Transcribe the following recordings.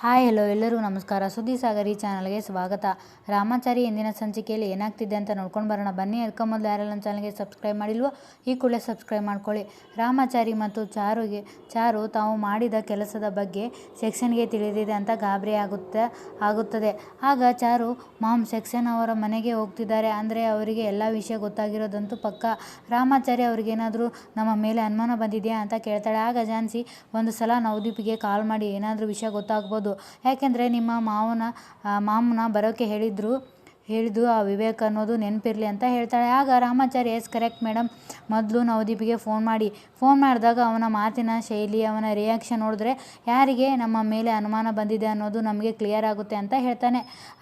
Hi hello ಎಲ್ಲರಿಗೂ ನಮಸ್ಕಾರ. ಸುದ್ದಿ ಸಾಗರಿ ಚಾನಲ್ಗೆ ಸ್ವಾಗತ. ರಾಮಾಚಾರಿ ಎಂದಿನ ಸಂಚಿಕೆಯಲ್ಲಿ ಏನಾಗ್ತಿದೆ ಅಂತ ನೋಡ್ಕೊಂಡು ಬರೋಣ ಬನ್ನಿ. ಅದಕ್ಕೆ ಮೊದಲು ಯಾರೆಲ್ಲ ನಮ್ಮ ಚಾನಲ್ಗೆ ಸಬ್ಸ್ಕ್ರೈಬ್ ಮಾಡಿಲ್ವೋ ಈ ಕೂಡಲೇ ಸಬ್ಸ್ಕ್ರೈಬ್ ಮಾಡ್ಕೊಳ್ಳಿ. ರಾಮಾಚಾರಿ ಮತ್ತು ಚಾರು ತಾವು ಮಾಡಿದ ಕೆಲಸದ ಬಗ್ಗೆ ಸೆಕ್ಷನ್ಗೆ ತಿಳಿದಿದೆ ಅಂತ ಗಾಬರಿ ಆಗುತ್ತದೆ. ಆಗ ಚಾರು ಮಾಮ್ ಸೆಕ್ಷನ್ ಅವರ ಮನೆಗೆ ಹೋಗ್ತಿದ್ದಾರೆ ಅಂದರೆ ಅವರಿಗೆ ಎಲ್ಲ ವಿಷಯ ಗೊತ್ತಾಗಿರೋದಂತೂ ಪಕ್ಕ. ರಾಮಾಚಾರಿ ಅವ್ರಿಗೇನಾದರೂ ನಮ್ಮ ಮೇಲೆ ಅನುಮಾನ ಬಂದಿದೆಯಾ ಅಂತ ಕೇಳ್ತಾಳೆ. ಆಗ ಝಾನ್ಸಿ ಒಂದು ಸಲ ನವದೀಪ್ಗೆ ಕಾಲ್ ಮಾಡಿ ಏನಾದರೂ ವಿಷಯ ಗೊತ್ತಾಗ್ಬೋದು, ಯಾಕೆಂದರೆ ನಿಮ್ಮ ಮಾಮನ ಬರೋಕ್ಕೆ ಹೇಳಿದ್ದು ಆ ವಿವೇಕ್ ಅನ್ನೋದು ನೆನಪಿರಲಿ ಅಂತ ಹೇಳ್ತಾಳೆ. ಆಗ ರಾಮಾಚಾರಿ ಎಸ್ ಕರೆಕ್ಟ್ ಮೇಡಮ್, ಮೊದಲು ನವದೀಪ್ಗೆ ಫೋನ್ ಮಾಡಿದಾಗ ಅವನ ಮಾತಿನ ಶೈಲಿ, ಅವನ ರಿಯಾಕ್ಷನ್ ನೋಡಿದ್ರೆ ಯಾರಿಗೆ ನಮ್ಮ ಮೇಲೆ ಅನುಮಾನ ಬಂದಿದೆ ಅನ್ನೋದು ನಮಗೆ ಕ್ಲಿಯರ್ ಆಗುತ್ತೆ ಅಂತ ಹೇಳ್ತಾನೆ.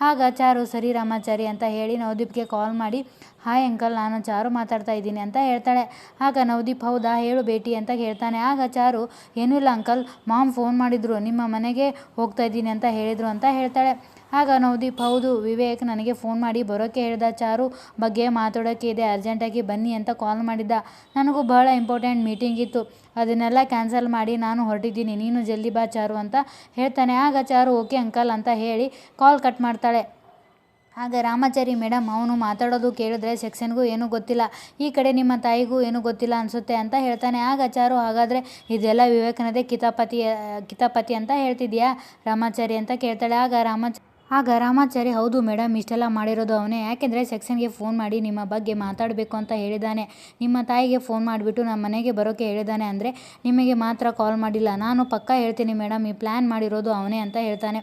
ಆಗ ಚಾರು ಸರಿ ರಾಮಾಚಾರಿ ಅಂತ ಹೇಳಿ ನವದೀಪ್ಗೆ ಕಾಲ್ ಮಾಡಿ ಹಾಯ್ ಅಂಕಲ್, ನಾನು ಚಾರು ಮಾತಾಡ್ತಾ ಇದ್ದೀನಿ ಅಂತ ಹೇಳ್ತಾಳೆ. ಆಗ ನವದೀಪ್ ಹೌದಾ ಹೇಳು ಬೇಟಿ ಅಂತ ಹೇಳ್ತಾನೆ. ಆಗ ಚಾರು ಏನೂ ಇಲ್ಲ ಅಂಕಲ್, ಮಾಮ್ ಫೋನ್ ಮಾಡಿದ್ರು, ನಿಮ್ಮ ಮನೆಗೆ ಹೋಗ್ತಾ ಇದ್ದೀನಿ ಅಂತ ಹೇಳಿದರು ಅಂತ ಹೇಳ್ತಾಳೆ. ಆಗ ನವದೀಪ್ ಹೌದು, ವಿವೇಕ್ ನನಗೆ ಫೋನ್ ಮಾಡಿ ಬರೋಕ್ಕೆ ಹೇಳ್ದ, ಚಾರು ಬಗ್ಗೆ ಮಾತಾಡೋಕ್ಕೆ ಇದೆ, ಅರ್ಜೆಂಟಾಗಿ ಬನ್ನಿ ಅಂತ ಕಾಲ್ ಮಾಡಿದ್ದ. ನನಗೂ ಬಹಳ ಇಂಪಾರ್ಟೆಂಟ್ ಮೀಟಿಂಗ್ ಇತ್ತು, ಅದನ್ನೆಲ್ಲ ಕ್ಯಾನ್ಸಲ್ ಮಾಡಿ ನಾನು ಹೊರಟಿದ್ದೀನಿ, ನೀನು ಜಲ್ದಿ ಬಾ ಚಾರು ಅಂತ ಹೇಳ್ತಾನೆ. ಆಗ ಚಾರು ಓಕೆ ಅಂಕಲ್ ಅಂತ ಹೇಳಿ ಕಾಲ್ ಕಟ್ ಮಾಡ್ತಾಳೆ. ಆಗ ರಾಮಾಚಾರಿ ಮೇಡಮ್, ಅವನು ಮಾತಾಡೋದು ಕೇಳಿದ್ರೆ ಸೆಕ್ಷನ್ಗೂ ಏನೂ ಗೊತ್ತಿಲ್ಲ, ಈ ಕಡೆ ನಿಮ್ಮ ತಾಯಿಗೂ ಏನೂ ಗೊತ್ತಿಲ್ಲ ಅನಿಸುತ್ತೆ ಅಂತ ಹೇಳ್ತಾನೆ. ಆಗ ಚಾರು ಹಾಗಾದರೆ ಇದೆಲ್ಲ ವಿವೇಕನದೇ ಕಿತಾಪತಿ ಅಂತ ಹೇಳ್ತಿದ್ಯಾ ರಾಮಾಚಾರಿ ಅಂತ ಕೇಳ್ತಾಳೆ. ಆಗ ರಾಮಾಚಾರಿ ಹೌದು ಮೇಡಮ್, ಇಷ್ಟೆಲ್ಲ ಮಾಡಿರೋದು ಅವನೇ, ಯಾಕೆಂದರೆ ಸೆಕ್ಷನ್ಗೆ ಫೋನ್ ಮಾಡಿ ನಿಮ್ಮ ಬಗ್ಗೆ ಮಾತಾಡಬೇಕು ಅಂತ ಹೇಳಿದ್ದಾನೆ, ನಿಮ್ಮ ತಾಯಿಗೆ ಫೋನ್ ಮಾಡಿಬಿಟ್ಟು ನಮ್ಮ ಮನೆಗೆ ಬರೋಕ್ಕೆ ಹೇಳಿದ್ದಾನೆ, ಅಂದರೆ ನಿಮಗೆ ಮಾತ್ರ ಕಾಲ್ ಮಾಡಿಲ್ಲ, ನಾನು ಪಕ್ಕಾ ಹೇಳ್ತೀನಿ ಮೇಡಮ್, ಈ ಪ್ಲ್ಯಾನ್ ಮಾಡಿರೋದು ಅವನೇ ಅಂತ ಹೇಳ್ತಾನೆ.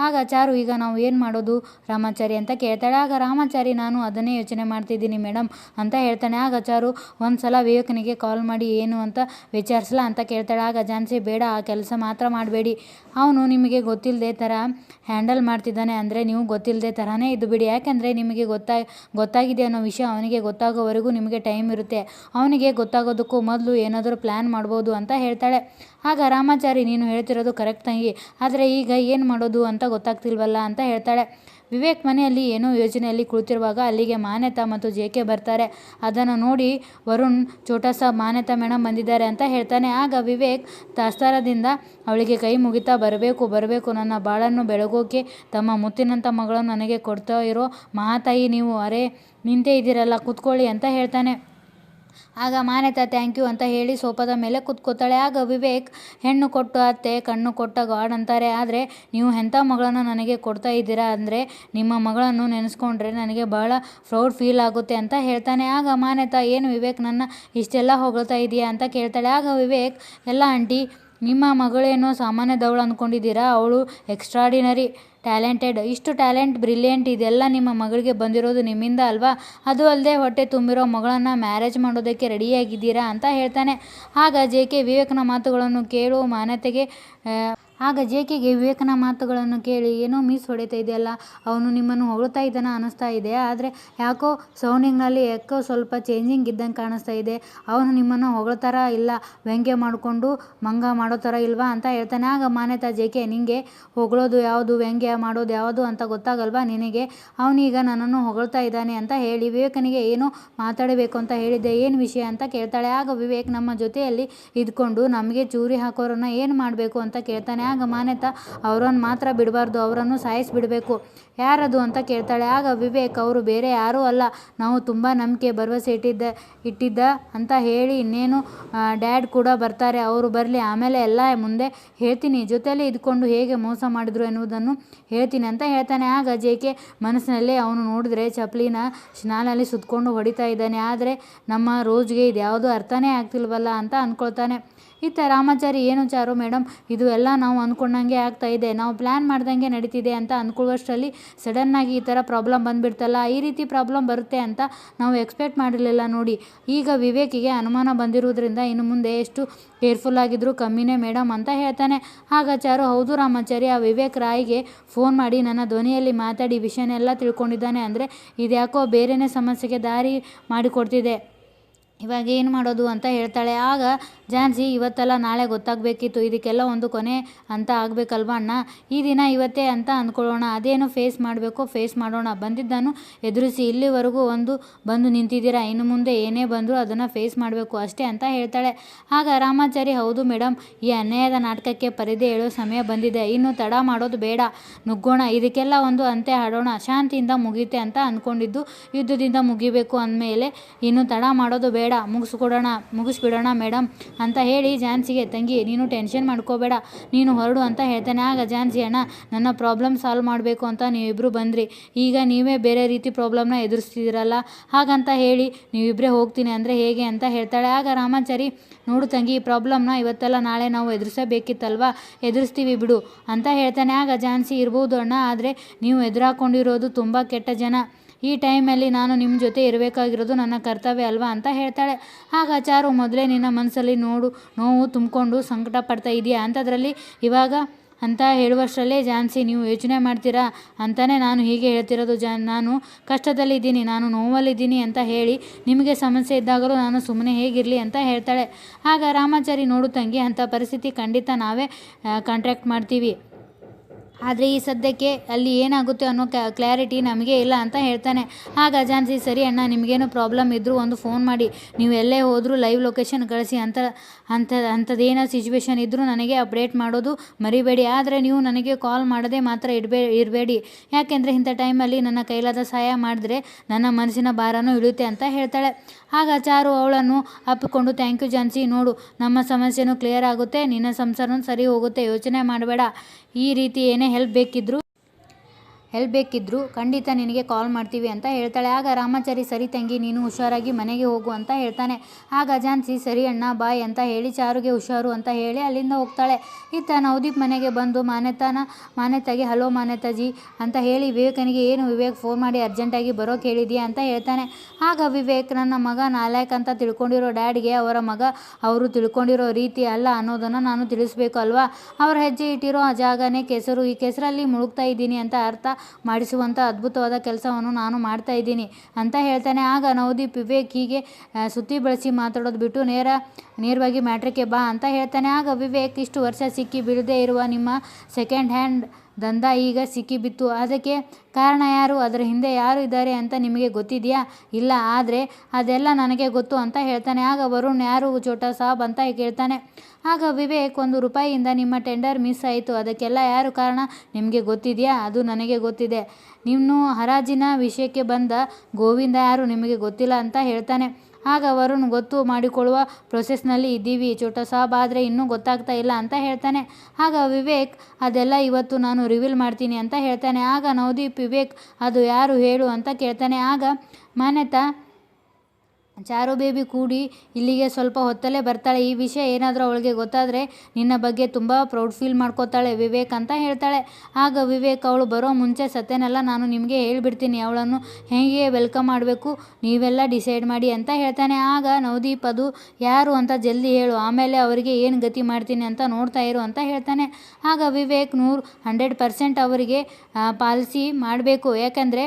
ಆಗ ಚಾರು ಈಗ ನಾವು ಏನು ಮಾಡೋದು ರಾಮಾಚಾರಿ ಅಂತ ಕೇಳ್ತಾಳೆ. ಆಗ ರಾಮಾಚಾರಿ ನಾನು ಅದನ್ನೇ ಯೋಚನೆ ಮಾಡ್ತಿದ್ದೀನಿ ಮೇಡಮ್ ಅಂತ ಹೇಳ್ತಾನೆ. ಆಗ ಚಾರು ಒಂದು ಸಲ ವಿವೇಕನಿಗೆ ಕಾಲ್ ಮಾಡಿ ಏನು ಅಂತ ವಿಚಾರಿಸಲ್ಲ ಅಂತ ಕೇಳ್ತಾಳೆ. ಆಗ ಝಾನ್ಸಿ ಬೇಡ, ಆ ಕೆಲಸ ಮಾತ್ರ ಮಾಡಬೇಡಿ, ಅವನು ನಿಮಗೆ ಗೊತ್ತಿಲ್ಲದೆ ಥರ ಹ್ಯಾಂಡಲ್ ಮಾಡ್ತಿದ್ದಾನೆ, ಅಂದರೆ ನೀವು ಗೊತ್ತಿಲ್ಲದೆ ಥರನೇ ಇದ್ದು ಬಿಡಿ, ಯಾಕೆಂದರೆ ನಿಮಗೆ ಗೊತ್ತಾಗಿದೆ ಅನ್ನೋ ವಿಷಯ ಅವನಿಗೆ ಗೊತ್ತಾಗೋವರೆಗೂ ನಿಮಗೆ ಟೈಮ್ ಇರುತ್ತೆ, ಅವನಿಗೆ ಗೊತ್ತಾಗೋದಕ್ಕೂ ಮೊದಲು ಏನಾದರೂ ಪ್ಲ್ಯಾನ್ ಮಾಡ್ಬೋದು ಅಂತ ಹೇಳ್ತಾಳೆ. ಆಗ ರಾಮಾಚಾರಿ ನೀನು ಹೇಳ್ತಿರೋದು ಕರೆಕ್ಟ್ ತಂಗಿ, ಆದರೆ ಈಗ ಏನು ಮಾಡೋದು ಅಂತ ಗೊತ್ತಾಗ್ತಿಲ್ವಲ್ಲ ಅಂತ ಹೇಳ್ತಾಳೆ. ವಿವೇಕ್ ಮನೆಯಲ್ಲಿ ಏನೋ ಯೋಚನೆಯಲ್ಲಿ ಕುಳಿತಿರುವಾಗ ಅಲ್ಲಿಗೆ ಮಾನ್ಯತಾ ಮತ್ತು ಜೆ.ಕೆ ಬರ್ತಾರೆ. ಅದನ್ನು ನೋಡಿ ವರುಣ್ ಛೋಟಾ ಸಾಬ್, ಮಾನ್ಯತಾ ಮೇಡಮ್ ಬಂದಿದ್ದಾರೆ ಅಂತ ಹೇಳ್ತಾನೆ. ಆಗ ವಿವೇಕ್ ತಾತ್ಸಾರದಿಂದ ಅವಳಿಗೆ ಕೈ ಮುಗಿತಾ ಬರಬೇಕು, ನನ್ನ ಬಾಳನ್ನು ಬೆಳಗೋಕೆ ತಮ್ಮ ಮುತ್ತಿನಂಥ ಮಗಳನ್ನು ನನಗೆ ಕೊಡ್ತಾ ಇರೋ ಮಹಾತಾಯಿ ನೀವು, ಅರೆ ನಿಂತೇ ಇದ್ದೀರಲ್ಲ ಕೂತ್ಕೊಳ್ಳಿ ಅಂತ ಹೇಳ್ತಾನೆ. ಆಗ ಮಾನ್ಯತಾ ಥ್ಯಾಂಕ್ ಯು ಅಂತ ಹೇಳಿ ಸೋಫಾದ ಮೇಲೆ ಕೂತ್ಕೋತಾಳೆ. ಆಗ ವಿವೇಕ್ ಹೆಣ್ಣು ಕೊಟ್ಟು ಅತ್ತೆ, ಕಣ್ಣು ಕೊಟ್ಟ ಗಾಡ್ ಅಂತಾರೆ, ಆದರೆ ನೀವು ಎಂಥ ಮಗಳನ್ನು ನನಗೆ ಕೊಡ್ತಾ ಇದ್ದೀರಾ, ಅಂದರೆ ನಿಮ್ಮ ಮಗಳನ್ನು ನೆನೆಸ್ಕೊಂಡ್ರೆ ನನಗೆ ಬಹಳ ಪ್ರೌಡ್ ಫೀಲ್ ಆಗುತ್ತೆ ಅಂತ ಹೇಳ್ತಾನೆ. ಆಗ ಮಾನ್ಯತಾ ಏನು ವಿವೇಕ್ ನನ್ನ ಇಷ್ಟೆಲ್ಲ ಹೊಗಳ್ತಾ ಇದೆಯಾ ಅಂತ ಕೇಳ್ತಾಳೆ. ಆಗ ವಿವೇಕ್ ಎಲ್ಲ ಆಂಟಿ, ನಿಮ್ಮ ಮಗಳೇನೋ ಸಾಮಾನ್ಯದವಳು ಅಂದ್ಕೊಂಡಿದ್ದೀರಾ, ಅವಳು ಎಕ್ಸ್ಟ್ರಾಡಿನರಿ ಟ್ಯಾಲೆಂಟೆಡ್, ಇಷ್ಟು ಟ್ಯಾಲೆಂಟ್ ಬ್ರಿಲಿಯಂಟ್ ಇದೆಲ್ಲ ನಿಮ್ಮ ಮಗಳಿಗೆ ಬಂದಿರೋದು ನಿಮ್ಮಿಂದ ಅಲ್ವಾ, ಅದು ಅಲ್ಲದೆ ಹೊಟ್ಟೆ ತುಂಬಿರೋ ಮಗಳನ್ನು ಮ್ಯಾರೇಜ್ ಮಾಡೋದಕ್ಕೆ ರೆಡಿಯಾಗಿದ್ದೀರಾ ಅಂತ ಹೇಳ್ತಾನೆ. ಆಗ ಜೆ.ಕೆ ವಿವೇಕನ ಮಾತುಗಳನ್ನು ಕೇಳು ಮಾನ್ಯತೆಗೆ ವಿವೇಕನ ಮಾತುಗಳನ್ನು ಕೇಳಿ ಏನೋ ಮಿಸ್ ಹೊಡಿತಾ ಇದೆಯಲ್ಲ, ಅವನು ನಿಮ್ಮನ್ನು ಹೊಗಳ್ತಾ ಇದ್ದಾನ ಅನ್ನಿಸ್ತಾ ಇದೆ, ಆದರೆ ಯಾಕೋ ಸೌಂಡಿಂಗ್ನಲ್ಲಿ ಯಾಕೋ ಸ್ವಲ್ಪ ಚೇಂಜಿಂಗ್ ಇದ್ದಂಗೆ ಕಾಣಿಸ್ತಾ ಇದೆ, ಅವನು ನಿಮ್ಮನ್ನು ಹೊಗಳ್ತಾರ ಇಲ್ಲ ವ್ಯಂಗ್ಯ ಮಾಡಿಕೊಂಡು ಮಂಗ ಮಾಡೋ ಥರ ಇಲ್ವಾ ಅಂತ ಹೇಳ್ತಾನೆ. ಆಗ ಮಾನ್ಯತಾ ಜೆ.ಕೆ ನಿನಗೆ ಹೊಗಳೋದು ಯಾವುದು ವ್ಯಂಗ್ಯ ಮಾಡೋದು ಯಾವುದು ಅಂತ ಗೊತ್ತಾಗಲ್ವಾ ನಿನಗೆ, ಅವನೀಗ ನನ್ನನ್ನು ಹೊಗಳ್ತಾ ಇದ್ದಾನೆ ಅಂತ ಹೇಳಿ ವಿವೇಕನಿಗೆ ಏನೋ ಮಾತಾಡಬೇಕು ಅಂತ ಹೇಳಿದ್ದೆ, ಏನು ವಿಷಯ ಅಂತ ಕೇಳ್ತಾಳೆ. ಆಗ ವಿವೇಕ್ ನಮ್ಮ ಜೊತೆಯಲ್ಲಿ ಇದ್ಕೊಂಡು ನಮಗೆ ಚೂರಿ ಹಾಕೋರನ್ನ ಏನು ಮಾಡಬೇಕು ಅಂತ ಕೇಳ್ತಾನೆ. ಆಗ ಮಾನ್ಯತಾ ಅವರನ್ನು ಮಾತ್ರ ಬಿಡಬಾರ್ದು, ಅವರನ್ನು ಸಾಯಿಸಿಬಿಡಬೇಕು, ಯಾರದು ಅಂತ ಕೇಳ್ತಾಳೆ. ಆಗ ವಿವೇಕ್ ಅವರು ಬೇರೆ ಯಾರೂ ಅಲ್ಲ, ನಾವು ತುಂಬ ನಂಬಿಕೆ ಭರವಸೆ ಇಟ್ಟಿದ್ದ ಅಂತ ಹೇಳಿ, ಇನ್ನೇನು ಡ್ಯಾಡ್ ಕೂಡ ಬರ್ತಾರೆ, ಅವರು ಬರಲಿ, ಆಮೇಲೆ ಎಲ್ಲ ಮುಂದೆ ಹೇಳ್ತೀನಿ, ಜೊತೆಯಲ್ಲಿ ಇದ್ಕೊಂಡು ಹೇಗೆ ಮೋಸ ಮಾಡಿದ್ರು ಎನ್ನುವುದನ್ನು ಹೇಳ್ತೀನಿ ಅಂತ ಹೇಳ್ತಾನೆ. ಆಗ ಜೆ.ಕೆ ಮನಸ್ಸಿನಲ್ಲಿ ಅವನು ನೋಡಿದ್ರೆ ಚಪ್ಪಲಿನ ಸ್ನಾನಲ್ಲಿ ಸುತ್ತಕೊಂಡು ಹೊಡಿತಾ ಇದ್ದಾನೆ, ಆದರೆ ನಮ್ಮ ರೋಜ್ಗೆ ಇದ್ಯಾವುದು ಅರ್ಥನೇ ಆಗ್ತಿಲ್ವಲ್ಲ ಅಂತ ಅಂದ್ಕೊಳ್ತಾನೆ. ಇತ್ತ ರಾಮಾಚಾರಿ ಏನು ಚಾರು ಮೇಡಮ್, ಇದು ಎಲ್ಲ ನಾವು ಅಂದ್ಕೊಂಡಂಗೆ ಆಗ್ತಾ ಇದೆ, ನಾವು ಪ್ಲ್ಯಾನ್ ಮಾಡ್ದಂಗೆ ನಡೀತಿದೆ ಅಂತ ಅಂದ್ಕೊಳ್ಳುವಷ್ಟರಲ್ಲಿ ಸಡನ್ನಾಗಿ ಈ ಥರ ಪ್ರಾಬ್ಲಮ್ ಬಂದುಬಿಡ್ತಲ್ಲ, ಈ ರೀತಿ ಪ್ರಾಬ್ಲಮ್ ಬರುತ್ತೆ ಅಂತ ನಾವು ಎಕ್ಸ್ಪೆಕ್ಟ್ ಮಾಡಿರಲಿಲ್ಲ ನೋಡಿ, ಈಗ ವಿವೇಕಿಗೆ ಅನುಮಾನ ಬಂದಿರೋದ್ರಿಂದ ಇನ್ನು ಮುಂದೆ ಎಷ್ಟು ಕೇರ್ಫುಲ್ ಆಗಿದ್ರು ಕಮ್ಮಿನೇ ಮೇಡಮ್ ಅಂತ ಹೇಳ್ತಾನೆ. ಆಗ ಚಾರು ಹೌದು ರಾಮಾಚಾರಿ, ಆ ವಿವೇಕ್ ರಾಯ್ಗೆ ಫೋನ್ ಮಾಡಿ ನನ್ನ ಧ್ವನಿಯಲ್ಲಿ ಮಾತಾಡಿ ವಿಷಯನೆಲ್ಲ ತಿಳ್ಕೊಂಡಿದ್ದಾನೆ, ಅಂದರೆ ಇದ್ಯಾಕೋ ಬೇರೆಯೇ ಸಮಸ್ಯೆಗೆ ದಾರಿ ಮಾಡಿಕೊಡ್ತಿದೆ, ಇವಾಗ ಏನು ಮಾಡೋದು ಅಂತ ಹೇಳ್ತಾಳೆ. ಆಗ ಝಾನ್ಸಿ ಇವತ್ತಲ್ಲ ನಾಳೆ ಗೊತ್ತಾಗಬೇಕಿತ್ತು, ಇದಕ್ಕೆಲ್ಲ ಒಂದು ಕೊನೆ ಅಂತ ಆಗಬೇಕಲ್ವ ಅಣ್ಣ, ಈ ದಿನ ಇವತ್ತೇ ಅಂತ ಅಂದ್ಕೊಳ್ಳೋಣ, ಅದೇನು ಫೇಸ್ ಮಾಡಬೇಕೋ ಫೇಸ್ ಮಾಡೋಣ, ಬಂದಿದ್ದನ್ನು ಎದುರಿಸಿ ಇಲ್ಲಿವರೆಗೂ ಬಂದು ನಿಂತಿದ್ದೀರಾ, ಇನ್ನು ಮುಂದೆ ಏನೇ ಬಂದರೂ ಅದನ್ನು ಫೇಸ್ ಮಾಡಬೇಕು ಅಷ್ಟೇ ಅಂತ ಹೇಳ್ತಾಳೆ. ಆಗ ರಾಮಾಚಾರಿ ಹೌದು ಮೇಡಮ್, ಈ ಅನ್ಯಾಯದ ನಾಟಕಕ್ಕೆ ಪರದೆ ಹೇಳೋ ಸಮಯ ಬಂದಿದೆ, ಇನ್ನು ತಡ ಮಾಡೋದು ಬೇಡ, ನುಗ್ಗೋಣ, ಇದಕ್ಕೆಲ್ಲ ಒಂದು ಅಂತ್ಯ ಹಾಡೋಣ, ಶಾಂತಿಯಿಂದ ಮುಗಿಯುತ್ತೆ ಅಂತ ಅಂದ್ಕೊಂಡಿದ್ದು ಯುದ್ಧದಿಂದ ಮುಗಿಬೇಕು ಅಂದಮೇಲೆ ಇನ್ನು ತಡ ಮಾಡೋದು ಬೇಡ, ಮುಗಿಸ್ಬಿಡೋಣ ಮೇಡಮ್ ಅಂತ ಹೇಳಿ ಝಾನ್ಸಿಗೆ ತಂಗಿ ನೀನು ಟೆನ್ಷನ್ ಮಾಡ್ಕೋಬೇಡ, ನೀನು ಹೊರಡು ಅಂತ ಹೇಳ್ತಾನೆ. ಆಗ ಝಾನ್ಸಿ ಅಣ್ಣ ನನ್ನ ಪ್ರಾಬ್ಲಮ್ ಸಾಲ್ವ್ ಮಾಡಬೇಕು ಅಂತ ನೀವಿಬ್ಬರು ಬಂದ್ರಿ, ಈಗ ನೀವೇ ಬೇರೆ ರೀತಿ ಪ್ರಾಬ್ಲಮ್ನ ಎದುರಿಸ್ತಿದ್ದೀರಲ್ಲ, ಹಾಗಂತ ಹೇಳಿ ನೀವಿಬ್ಬರೇ ಹೋಗ್ತೀನಿ ಅಂದರೆ ಹೇಗೆ ಅಂತ ಹೇಳ್ತಾಳೆ. ಆಗ ರಾಮಾಚಾರಿ ನೋಡು ತಂಗಿ, ಈ ಪ್ರಾಬ್ಲಮ್ನ ಇವತ್ತೆಲ್ಲ ನಾಳೆ ನಾವು ಎದುರಿಸಬೇಕಿತ್ತಲ್ವಾ, ಎದುರಿಸ್ತೀವಿ ಬಿಡು ಅಂತ ಹೇಳ್ತಾನೆ. ಆಗ ಝಾನ್ಸಿ ಇರ್ಬೋದು ಅಣ್ಣ, ಆದರೆ ನೀವು ಎದುರಾಕೊಂಡಿರೋದು ತುಂಬ ಕೆಟ್ಟ ಜನ, ಈ ಟೈಮಲ್ಲಿ ನಾನು ನಿಮ್ಮ ಜೊತೆ ಇರಬೇಕಾಗಿರೋದು ನನ್ನ ಕರ್ತವ್ಯ ಅಲ್ವಾ ಅಂತ ಹೇಳ್ತಾಳೆ. ಆಗ ಚಾರು ಮೊದಲೇ ನಿನ್ನ ಮನಸ್ಸಲ್ಲಿ ನೋವು ತುಂಬಿಕೊಂಡು ಸಂಕಟ ಪಡ್ತಾ ಇದೆಯಾ ಅಂಥದ್ರಲ್ಲಿ ಇವಾಗ ಅಂತ ಹೇಳುವಷ್ಟರಲ್ಲೇ ಝಾನ್ಸಿ ನೀವು ಯೋಚನೆ ಮಾಡ್ತೀರಾ ಅಂತಲೇ ನಾನು ಹೀಗೆ ಹೇಳ್ತಿರೋದು, ನಾನು ಕಷ್ಟದಲ್ಲಿದ್ದೀನಿ, ನಾನು ನೋವಲ್ಲಿದ್ದೀನಿ ಅಂತ ಹೇಳಿ ನಿಮಗೆ ಸಮಸ್ಯೆ ಇದ್ದಾಗಲೂ ನಾನು ಸುಮ್ಮನೆ ಹೇಗಿರಲಿ ಅಂತ ಹೇಳ್ತಾಳೆ. ಆಗ ರಾಮಾಚಾರಿ ನೋಡು ತಂಗಿ, ಅಂಥ ಪರಿಸ್ಥಿತಿ ಖಂಡಿತ ನಾವೇ ಕಾಂಟ್ಯಾಕ್ಟ್ ಮಾಡ್ತೀವಿ, ಆದರೆ ಈ ಸದ್ಯಕ್ಕೆ ಅಲ್ಲಿ ಏನಾಗುತ್ತೆ ಅನ್ನೋ ಕ್ಲಾರಿಟಿ ನಮಗೆ ಇಲ್ಲ ಅಂತ ಹೇಳ್ತಾನೆ. ಆಗ ಝಾನ್ಸಿ ಸರಿ ಅಣ್ಣ, ನಿಮಗೇನು ಪ್ರಾಬ್ಲಮ್ ಇದ್ದರೂ ಒಂದು ಫೋನ್ ಮಾಡಿ, ನೀವು ಎಲ್ಲೇ ಹೋದರೂ ಲೈವ್ ಲೊಕೇಶನ್ ಕಳಿಸಿ, ಅಂಥದ್ದೇನೋ ಸಿಚುವೇಶನ್ ಇದ್ದರೂ ನನಗೆ ಅಪ್ಡೇಟ್ ಮಾಡೋದು ಮರಿಬೇಡಿ, ಆದರೆ ನೀವು ನನಗೆ ಕಾಲ್ ಮಾಡದೆ ಮಾತ್ರ ಇರಬೇಡಿ, ಯಾಕೆಂದರೆ ಇಂಥ ಟೈಮಲ್ಲಿ ನನ್ನ ಕೈಲಾದ ಸಹಾಯ ಮಾಡಿದ್ರೆ ನನ್ನ ಮನಸ್ಸಿನ ಭಾರನೂ ಇಳಿಯುತ್ತೆ ಅಂತ ಹೇಳ್ತಾಳೆ. ಆಗ ಚಾರು ಅವಳನ್ನು ಅಪ್ಪಿಕೊಂಡು ಥ್ಯಾಂಕ್ ಯು ಝಾನ್ಸಿ, ನೋಡು ನಮ್ಮ ಸಮಸ್ಯೆನೂ ಕ್ಲಿಯರ್ ಆಗುತ್ತೆ, ನಿನ್ನ ಸಂಸಾರನೂ ಸರಿ ಹೋಗುತ್ತೆ, ಯೋಚನೆ ಮಾಡಬೇಡ, ಈ ರೀತಿ ಏನೇ ಹೆಲ್ಪ್ ಬೇಕಿದ್ರು ಖಂಡಿತ ನಿನಗೆ ಕಾಲ್ ಮಾಡ್ತೀವಿ ಅಂತ ಹೇಳ್ತಾಳೆ. ಆಗ ರಾಮಾಚಾರಿ ಸರಿ ತಂಗಿ, ನೀನು ಹುಷಾರಾಗಿ ಮನೆಗೆ ಹೋಗು ಅಂತ ಹೇಳ್ತಾನೆ. ಆಗ ಝಾನ್ಸಿ ಸರಿ ಅಣ್ಣ ಬಾಯ್ ಅಂತ ಹೇಳಿ ಚಾರುಗೆ ಹುಷಾರು ಅಂತ ಹೇಳಿ ಅಲ್ಲಿಂದ ಹೋಗ್ತಾಳೆ. ಇತ್ತ ನವದೀಪ್ ಮನೆಗೆ ಬಂದು ಮಾನ್ಯತಾಗೆ ಹಲೋ ಮಾನ್ಯತಾಜಿ ಅಂತ ಹೇಳಿ ವಿವೇಕನಿಗೆ ಏನು ವಿವೇಕ್ ಫೋನ್ ಮಾಡಿ ಅರ್ಜೆಂಟಾಗಿ ಬರೋಕೆ ಹೇಳಿದ್ಯಾ ಅಂತ ಹೇಳ್ತಾನೆ. ಆಗ ವಿವೇಕ್ ನನ್ನ ಮಗ ನಾಲ್ಕು ಅಂತ ತಿಳ್ಕೊಂಡಿರೋ ಡ್ಯಾಡ್ಗೆ ಅವರ ಮಗ ಅವರು ತಿಳ್ಕೊಂಡಿರೋ ರೀತಿ ಅಲ್ಲ ಅನ್ನೋದನ್ನು ನಾನು ತಿಳಿಸ್ಬೇಕು ಅಲ್ವಾ, ಅವ್ರ ಹೆಜ್ಜೆ ಇಟ್ಟಿರೋ ಆ ಜಾಗನೇ ಕೆಸರು, ಈ ಕೆಸರಲ್ಲಿ ಮುಳುಗ್ತಾ ಇದ್ದೀನಿ ಅಂತ ಅರ್ಥ ಮಾಡಿಸುವಂಥ ಅದ್ಭುತವಾದ ಕೆಲಸವನ್ನು ನಾನು ಮಾಡ್ತಾ ಇದ್ದೀನಿ ಅಂತ ಹೇಳ್ತಾನೆ. ಆಗ ನವದೀಪ್ ವಿವೇಕ್ ಹೀಗೆ ಸುತ್ತಿ ಬಳಸಿ ಮಾತಾಡೋದು ಬಿಟ್ಟು ನೇರವಾಗಿ ಮ್ಯಾಟ್ರಿಕ್ಕೆ ಬಾ ಅಂತ ಹೇಳ್ತಾನೆ. ಆಗ ವಿವೇಕ್ ಇಷ್ಟು ವರ್ಷ ಸಿಕ್ಕಿ ಬೀಳದೇ ಇರುವ ನಿಮ್ಮ ಸೆಕೆಂಡ್ ಹ್ಯಾಂಡ್ ದಂಧ ಈಗ ಸಿಕ್ಕಿಬಿತ್ತು, ಅದಕ್ಕೆ ಕಾರಣ ಯಾರು, ಅದರ ಹಿಂದೆ ಯಾರು ಇದ್ದಾರೆ ಅಂತ ನಿಮಗೆ ಗೊತ್ತಿದೆಯಾ? ಇಲ್ಲ, ಆದರೆ ಅದೆಲ್ಲ ನನಗೆ ಗೊತ್ತು ಅಂತ ಹೇಳ್ತಾನೆ. ಆಗ ವರುಣ್ ಯಾರು ಛೋಟಾ ಸಾಬ್ ಅಂತ ಕೇಳ್ತಾನೆ. ಆಗ ವಿವೇಕ್ ₹1 ನಿಮ್ಮ ಟೆಂಡರ್ ಮಿಸ್ ಆಯಿತು, ಅದಕ್ಕೆಲ್ಲ ಯಾರು ಕಾರಣ ನಿಮಗೆ ಗೊತ್ತಿದೆಯಾ? ಅದು ನನಗೆ ಗೊತ್ತಿದೆ. ನೀವು ಹರಾಜಿನ ವಿಷಯಕ್ಕೆ ಬಂದ ಗೋವಿಂದ ಯಾರು ನಿಮಗೆ ಗೊತ್ತಿಲ್ಲ ಅಂತ ಹೇಳ್ತಾನೆ. ಆಗ ವರುಣ್ ಗೊತ್ತು ಮಾಡಿಕೊಳ್ಳುವ ಪ್ರೊಸೆಸ್ನಲ್ಲಿ ಇದ್ದೀವಿ ಛೋಟಾ ಸಾಬ್, ಆದರೆ ಇನ್ನೂ ಗೊತ್ತಾಗ್ತಾ ಇಲ್ಲ ಅಂತ ಹೇಳ್ತಾನೆ. ಆಗ ವಿವೇಕ್ ಅದೆಲ್ಲ ಇವತ್ತು ನಾನು ರಿವೀಲ್ ಮಾಡ್ತೀನಿ ಅಂತ ಹೇಳ್ತಾನೆ. ಆಗ ನವದೀಪ್ ವಿವೇಕ್ ಅದು ಯಾರು ಹೇಳು ಅಂತ ಕೇಳ್ತಾನೆ. ಆಗ ಮಾನ್ಯತಾ ಚಾರು ಬೇಬಿ ಕೂಡಿ ಇಲ್ಲಿಗೆ ಸ್ವಲ್ಪ ಹೊತ್ತಲ್ಲೇ ಬರ್ತಾಳೆ, ಈ ವಿಷಯ ಏನಾದರೂ ಅವಳಿಗೆ ಗೊತ್ತಾದರೆ ನಿನ್ನ ಬಗ್ಗೆ ತುಂಬ ಪ್ರೌಡ್ ಫೀಲ್ ಮಾಡ್ಕೋತಾಳೆ ವಿವೇಕ್ ಅಂತ ಹೇಳ್ತಾಳೆ. ಆಗ ವಿವೇಕ್ ಅವಳು ಬರೋ ಮುಂಚೆ ಸತ್ಯನೆಲ್ಲ ನಾನು ನಿಮಗೆ ಹೇಳ್ಬಿಡ್ತೀನಿ, ಅವಳನ್ನು ಹೇಗೆ ವೆಲ್ಕಮ್ ಮಾಡಬೇಕು ನೀವೆಲ್ಲ ಡಿಸೈಡ್ ಮಾಡಿ ಅಂತ ಹೇಳ್ತಾನೆ. ಆಗ ನವದೀಪ್ ಅದು ಯಾರು ಅಂತ ಜಲ್ದಿ ಹೇಳು, ಆಮೇಲೆ ಅವರಿಗೆ ಏನು ಗತಿ ಮಾಡ್ತೀನಿ ಅಂತ ನೋಡ್ತಾ ಇರು ಅಂತ ಹೇಳ್ತಾನೆ. ಆಗ ವಿವೇಕ್ 100% ಅವರಿಗೆ ಪಾಲಿಸಿ ಮಾಡಬೇಕು, ಯಾಕಂದರೆ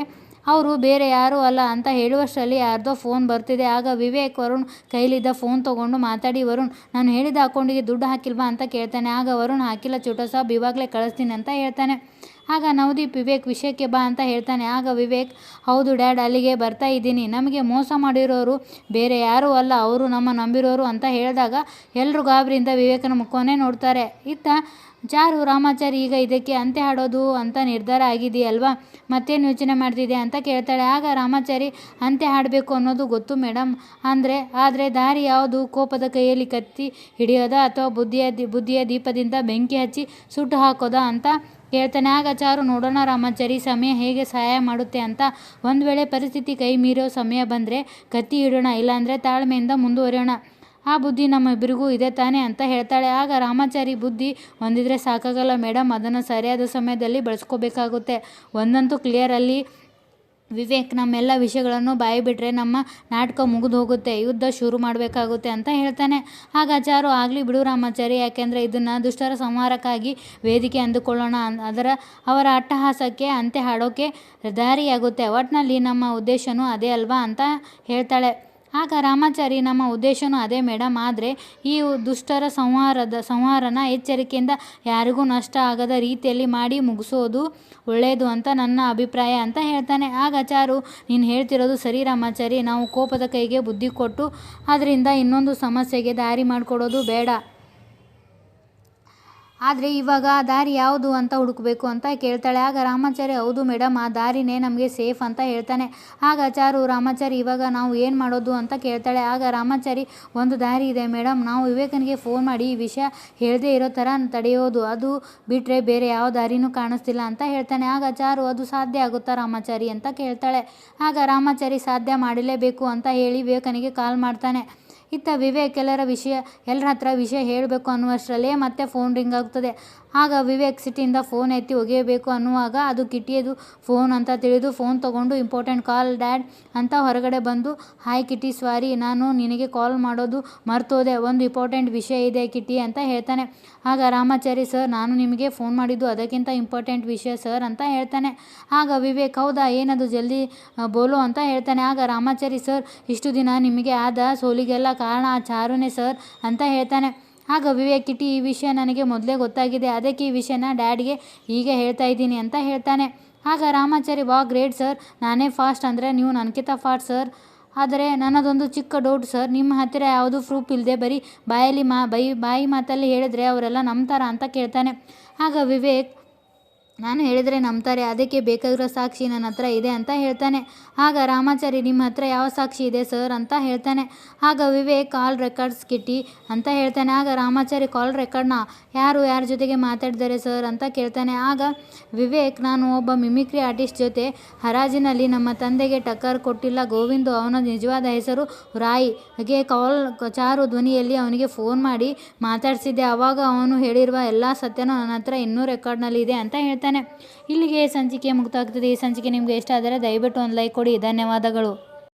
ಅವರು ಬೇರೆ ಯಾರೂ ಅಲ್ಲ ಅಂತ ಹೇಳುವಷ್ಟರಲ್ಲಿ ಯಾರ್ದೋ ಫೋನ್ ಬರ್ತಿದೆ. ಆಗ ವಿವೇಕ್ ವರುಣ್ ಕೈಲಿದ್ದ ಫೋನ್ ತೊಗೊಂಡು ಮಾತಾಡಿ, ವರುಣ್ ನಾನು ಹೇಳಿದ ಅಕೌಂಟಿಗೆ ದುಡ್ಡು ಹಾಕಿಲ್ವಾ ಅಂತ ಕೇಳ್ತಾನೆ. ಆಗ ವರುಣ್ ಹಾಕಿಲ್ಲ ಛೋಟಾ ಸಾಬ್, ಇವಾಗಲೇ ಕಳಿಸ್ತೀನಿ ಅಂತ ಹೇಳ್ತಾನೆ. ಆಗ ನವದೀಪ್ ವಿವೇಕ್ ವಿಷಯಕ್ಕೆ ಬಾ ಅಂತ ಹೇಳ್ತಾನೆ. ಆಗ ವಿವೇಕ್ ಹೌದು ಡ್ಯಾಡ್, ಅಲ್ಲಿಗೆ ಬರ್ತಾ ಇದ್ದೀನಿ, ನಮಗೆ ಮೋಸ ಮಾಡಿರೋರು ಬೇರೆ ಯಾರೂ ಅಲ್ಲ, ಅವರು ನಮ್ಮ ನಂಬಿರೋರು ಅಂತ ಹೇಳಿದಾಗ ಎಲ್ಲರೂ ಗಾಬರಿಯಿಂದ ವಿವೇಕನ ಮುಖವನ್ನೇ ನೋಡ್ತಾರೆ. ಇತ್ತ ಚಾರು ರಾಮಾಚಾರಿ ಈಗ ಇದಕ್ಕೆ ಅಂತ್ಯ ಹಾಡೋದು ಅಂತ ನಿರ್ಧಾರ ಆಗಿದೆಯಲ್ವಾ, ಮತ್ತೇನು ಯೋಚನೆ ಮಾಡ್ತಿದೆ ಅಂತ ಕೇಳ್ತಾಳೆ. ಆಗ ರಾಮಾಚಾರಿ ಅಂತ್ಯ ಹಾಡಬೇಕು ಅನ್ನೋದು ಗೊತ್ತು ಮೇಡಮ್, ಆದರೆ ದಾರಿ ಯಾವುದು, ಕೋಪದ ಕೈಯಲ್ಲಿ ಕತ್ತಿ ಹಿಡಿಯೋದಾ ಅಥವಾ ಬುದ್ಧಿಯ ದೀಪದಿಂದ ಬೆಂಕಿ ಹಚ್ಚಿ ಸುಟ್ಟು ಹಾಕೋದಾ ಅಂತ ಹೇಳ್ತಾನೆ. ಆಗ ಚಾರು ನೋಡೋಣ ರಾಮಾಚಾರಿ, ಸಮಯ ಹೇಗೆ ಸಹಾಯ ಮಾಡುತ್ತೆ ಅಂತ, ಒಂದು ವೇಳೆ ಪರಿಸ್ಥಿತಿ ಕೈ ಮೀರೋ ಸಮಯ ಬಂದರೆ ಕತ್ತಿ ಇಡೋಣ, ಇಲ್ಲಾಂದರೆ ತಾಳ್ಮೆಯಿಂದ ಮುಂದುವರಿಯೋಣ, ಆ ಬುದ್ಧಿ ನಮ್ಮಿಬ್ಬರಿಗೂ ಇದೆ ತಾನೇ ಅಂತ ಹೇಳ್ತಾಳೆ. ಆಗ ರಾಮಾಚಾರಿ ಬುದ್ಧಿ ಒಂದಿದ್ರೆ ಸಾಕಾಗಲ್ಲ ಮೇಡಮ್, ಅದನ್ನು ಸರಿಯಾದ ಸಮಯದಲ್ಲಿ ಬಳಸ್ಕೋಬೇಕಾಗುತ್ತೆ, ಒಂದಂತೂ ಕ್ಲಿಯರ್, ಅಲ್ಲಿ ವಿವೇಕ್ ನಮ್ಮೆಲ್ಲ ವಿಷಯಗಳನ್ನು ಬಾಯಿಬಿಟ್ರೆ ನಮ್ಮ ನಾಟಕ ಮುಗಿದು ಹೋಗುತ್ತೆ, ಯುದ್ಧ ಶುರು ಮಾಡಬೇಕಾಗುತ್ತೆ ಅಂತ ಹೇಳ್ತಾನೆ. ಆಗ ಚಾರು ಆಗಲಿ ಬಿಡು ರಾಮಾಚಾರಿ, ಯಾಕೆಂದರೆ ಇದನ್ನು ದುಷ್ಟರ ಸಂಹಾರಕ್ಕಾಗಿ ವೇದಿಕೆ ಅಂದುಕೊಳ್ಳೋಣ, ಅವರ ಅಟ್ಟಹಾಸಕ್ಕೆ ಅಂತ್ಯ ಹಾಡೋಕ್ಕೆ ದಾರಿಯಾಗುತ್ತೆ, ಒಟ್ಟಿನಲ್ಲಿ ನಮ್ಮ ಉದ್ದೇಶನೂ ಅದೇ ಅಲ್ವಾ ಅಂತ ಹೇಳ್ತಾಳೆ. ಆಗ ರಾಮಾಚಾರಿ, ನಮ್ಮ ಉದ್ದೇಶನೂ ಅದೇ ಮೇಡಮ್, ಆದರೆ ಈ ದುಷ್ಟರ ಸಂಹಾರನ ಎಚ್ಚರಿಕೆಯಿಂದ ಯಾರಿಗೂ ನಷ್ಟ ಆಗದ ರೀತಿಯಲ್ಲಿ ಮಾಡಿ ಮುಗಿಸೋದು ಒಳ್ಳೆಯದು ಅಂತ ನನ್ನ ಅಭಿಪ್ರಾಯ ಅಂತ ಹೇಳ್ತಾನೆ. ಆಗ ಚಾರು, ನೀನು ಹೇಳ್ತಿರೋದು ಸರಿ ರಾಮಾಚಾರಿ, ನಾವು ಕೋಪದ ಕೈಗೆ ಬುದ್ಧಿ ಕೊಟ್ಟು ಅದರಿಂದ ಇನ್ನೊಂದು ಸಮಸ್ಯೆಗೆ ದಾರಿ ಮಾಡಿಕೊಡೋದು ಬೇಡ. ಆದರೆ ಇವಾಗ ಆ ದಾರಿ ಯಾವುದು ಅಂತ ಹುಡುಕಬೇಕು ಅಂತ ಕೇಳ್ತಾಳೆ. ಆಗ ರಾಮಾಚಾರಿ, ಹೌದು ಮೇಡಮ್, ಆ ದಾರಿನೇ ನಮಗೆ ಸೇಫ್ ಅಂತ ಹೇಳ್ತಾನೆ. ಆಗ ಚಾರು, ರಾಮಾಚಾರಿ ಇವಾಗ ನಾವು ಏನು ಮಾಡೋದು ಅಂತ ಕೇಳ್ತಾಳೆ. ಆಗ ರಾಮಾಚಾರಿ, ಒಂದು ದಾರಿ ಇದೆ ಮೇಡಮ್, ನಾವು ವಿವೇಕನಿಗೆ ಫೋನ್ ಮಾಡಿ ಈ ವಿಷಯ ಹೇಳದೇ ಇರೋ ಥರ ತಡೆಯೋದು, ಅದು ಬಿಟ್ಟರೆ ಬೇರೆ ಯಾವ ದಾರಿನೂ ಕಾಣಿಸ್ತಿಲ್ಲ ಅಂತ ಹೇಳ್ತಾನೆ. ಆಗ ಚಾರು, ಅದು ಸಾಧ್ಯ ಆಗುತ್ತಾ ರಾಮಾಚಾರಿ ಅಂತ ಕೇಳ್ತಾಳೆ. ಆಗ ರಾಮಾಚಾರಿ, ಸಾಧ್ಯ ಮಾಡಲೇಬೇಕು ಅಂತ ಹೇಳಿ ವಿವೇಕನಿಗೆ ಕಾಲ್ ಮಾಡ್ತಾನೆ. ಇತ್ತ ವಿವೇಕ್ ಎಲ್ಲರ ಹತ್ರ ವಿಷಯ ಹೇಳಬೇಕು ಅನ್ನುವಷ್ಟರಲ್ಲೇ ಮತ್ತೆ ಫೋನ್ ರಿಂಗ್ ಆಗ್ತದೆ. ಆಗ ವಿವೇಕ್ ಸಿಟ್ಟಿಂದ ಫೋನ್ ಎತ್ತಿ ಒಗೆಯಬೇಕು ಅನ್ನುವಾಗ ಅದು ಕಿಟ್ಟಿಯದು ಫೋನ್ ಅಂತ ತಿಳಿದು ಫೋನ್ ತಗೊಂಡು, ಇಂಪಾರ್ಟೆಂಟ್ ಕಾಲ್ ಡ್ಯಾಡ್ ಅಂತ ಹೊರಗಡೆ ಬಂದು, ಹಾಯ್ ಕಿಟ್ಟಿ, ಸಾರಿ ನಾನು ನಿನಗೆ ಕಾಲ್ ಮಾಡೋದು ಮರ್ತೋದೆ, ಒಂದು ಇಂಪಾರ್ಟೆಂಟ್ ವಿಷಯ ಇದೆ ಕಿಟ್ಟಿ ಅಂತ ಹೇಳ್ತಾನೆ. ಆಗ ರಾಮಾಚಾರಿ, ಸರ್ ನಾನು ನಿಮಗೆ ಫೋನ್ ಮಾಡಿದ್ದು ಅದಕ್ಕಿಂತ ಇಂಪಾರ್ಟೆಂಟ್ ವಿಷಯ ಸರ್ ಅಂತ ಹೇಳ್ತಾನೆ. ಆಗ ವಿವೇಕ್, ಹೌದಾ, ಏನದು, ಜಲ್ದಿ ಬೋಲೋ ಅಂತ ಹೇಳ್ತಾನೆ. ಆಗ ರಾಮಾಚಾರಿ, ಸರ್ ಇಷ್ಟು ದಿನ ನಿಮಗೆ ಆದ ಸೋಲಿಗೆಲ್ಲ ಕಾರಣ ಆ ಚಾರುನೇ ಸರ್ ಅಂತ ಹೇಳ್ತಾನೆ. ಆಗ ವಿವೇಕ್, ಕಿಟ್ಟಿ, ಈ ವಿಷಯ ನನಗೆ ಮೊದಲೇ ಗೊತ್ತಾಗಿದೆ, ಅದಕ್ಕೆ ಈ ವಿಷಯನ ಡ್ಯಾಡ್ಗೆ ಈಗ ಹೇಳ್ತಾ ಇದ್ದೀನಿ ಅಂತ ಹೇಳ್ತಾನೆ. ಆಗ ರಾಮಾಚಾರಿ, ವಾ ಗ್ರೇಟ್ ಸರ್, ನಾನೇ ಫಾಸ್ಟ್ ಅಂದರೆ ನೀವು ನನಗಿಂತ ಫಾಸ್ಟ್ ಸರ್. ಆದರೆ ನನ್ನದೊಂದು ಚಿಕ್ಕ ಡೌಟ್ ಸರ್, ನಿಮ್ಮ ಹತ್ತಿರ ಯಾವುದೂ ಪ್ರೂಫ್ ಇಲ್ಲದೆ ಬರೀ ಬಾಯಿ ಮಾತಲ್ಲಿ ಹೇಳಿದ್ರೆ ಅವರೆಲ್ಲ ನಂಬ್ತಾರ ಅಂತ ಕೇಳ್ತಾನೆ. ಆಗ ವಿವೇಕ್, ನಾನು ಹೇಳಿದರೆ ನಂಬ್ತಾರೆ, ಅದಕ್ಕೆ ಬೇಕಾಗಿರೋ ಸಾಕ್ಷಿ ನನ್ನ ಹತ್ರ ಇದೆ ಅಂತ ಹೇಳ್ತಾನೆ. ಆಗ ರಾಮಾಚಾರಿ, ನಿಮ್ಮ ಹತ್ರ ಯಾವ ಸಾಕ್ಷಿ ಇದೆ ಸರ್ ಅಂತ ಹೇಳ್ತಾನೆ. ಆಗ ವಿವೇಕ್, ಕಾಲ್ ರೆಕಾರ್ಡ್ಸ್ ಕಿಟ್ಟಿ ಅಂತ ಹೇಳ್ತಾನೆ. ಆಗ ರಾಮಾಚಾರಿ, ಕಾಲ್ ರೆಕಾರ್ಡ್ನ, ಯಾರ ಜೊತೆಗೆ ಮಾತಾಡಿದ್ದಾರೆ ಸರ್ ಅಂತ ಕೇಳ್ತಾನೆ. ಆಗ ವಿವೇಕ್, ನಾನು ಒಬ್ಬ ಮಿಮಿಕ್ರಿ ಆರ್ಟಿಸ್ಟ್ ಜೊತೆ ಹರಾಜಿನಲ್ಲಿ ನಮ್ಮ ತಂದೆಗೆ ಟಕ್ಕರ್ ಕೊಟ್ಟಿಲ್ಲ ಗೋವಿಂದು, ಅವನ ನಿಜವಾದ ಹೆಸರು ರಾಯ್ ಹಾಗೆ ಚಾರು ಧ್ವನಿಯಲ್ಲಿ ಅವನಿಗೆ ಫೋನ್ ಮಾಡಿ ಮಾತಾಡಿಸಿದ್ದೆ, ಆವಾಗ ಅವನು ಹೇಳಿರುವ ಎಲ್ಲ ಸತ್ಯನೂ ನನ್ನ ಹತ್ರ ಇನ್ನೂ ರೆಕಾರ್ಡ್ನಲ್ಲಿ ಇದೆ ಅಂತ ಹೇಳ್ತಾನೆ. ಇಲ್ಲಿಗೆ ಸಂಚಿಕೆ ಮುಕ್ತಾಗ್ತದೆ. ಈ ಸಂಚಿಕೆ ನಿಮಗೆ ಇಷ್ಟ ಆದರೆ ದಯವಿಟ್ಟು ಒಂದು ಲೈಕ್ ಕೊಡಿ. ಧನ್ಯವಾದಗಳು.